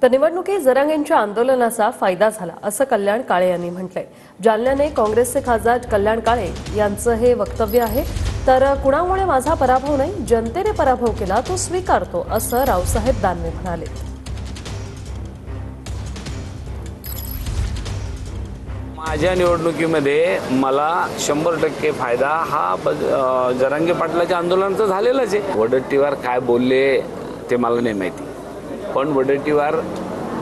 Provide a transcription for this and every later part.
तर निवडणुकीत जरांगेंच्या आंदोलनाचा फायदा झाला असं कल्याण काळे यांनी म्हटलंय। जालन्याने काँग्रेसचे खासदार कल्याण काळे यांचं हे वक्तव्य आहे। तर कुणामुळे माझा पराभव नाही, जनतेने पराभव केला तो स्वीकारतो असं रावसाहेब दानवे म्हणाले। माझ्या निवडणुकीमध्ये मला 100% फायदा हा जरांगे पाटलाच्या आंदोलनाचा झालेलाच आहे। वडट्टीवार काय बोलले ते मला नाही माहिती, पण वडट्टीवार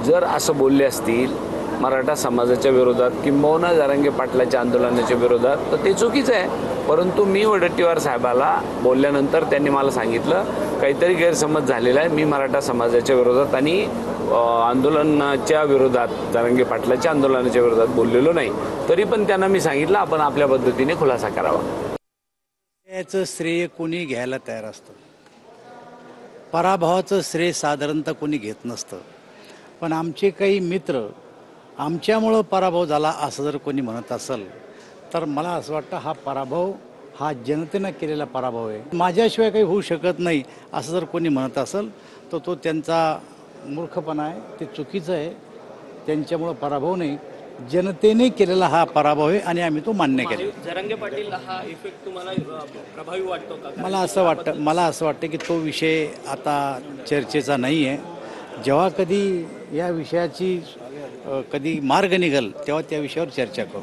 जर असं बोलले असतील मराठा समाजाच्या विरोधात किंबहुना जरांगे पाटलाच्या आंदोलनाच्या विरोधात तर ते चुकीचं आहे। परंतु मी वडट्टीवार साहेबाला बोलल्यानंतर त्यांनी मला सांगितलं काहीतरी गैरसमज झालेला आहे, मी मराठा समाजाच्या विरोधात आणि आंदोलनाच्या विरोधात जरांगे पाटलाच्या आंदोलनाच्या विरोधात बोललेलो नाही। तरी पण त्यांना मी सांगितलं आपण आपल्या पद्धतीने खुलासा करावा। याचं श्रेय कोणी घ्यायला तयार असतं, पराभवाचं श्रेय साधारणतः कोणी घेत नसतं। पण आमचे काही मित्र आमच्यामुळं पराभव झाला असं जर कोणी म्हणत असेल तर मला असं वाटतं हा पराभव हा जनतेनं केलेला पराभव आहे, माझ्याशिवाय काही होऊ शकत नाही असं जर कोणी म्हणत असेल तर तो त्यांचा मूर्खपणा आहे, ते चुकीचं आहे। त्यांच्यामुळं पराभव नाही, जनतेने केलेला हा पराभव आहे आणि आम्ही तो मान्य केला। जरांगे पाटील हा इफेक्ट तुम्हाला प्रभावी वाटतो का? मला असं वाटतं की तो विषय आता चर्चेचा नाही आहे। जेव्हा कधी या विषयाची कधी मार्ग निघेल तेव्हा त्या विषयावर चर्चा करू।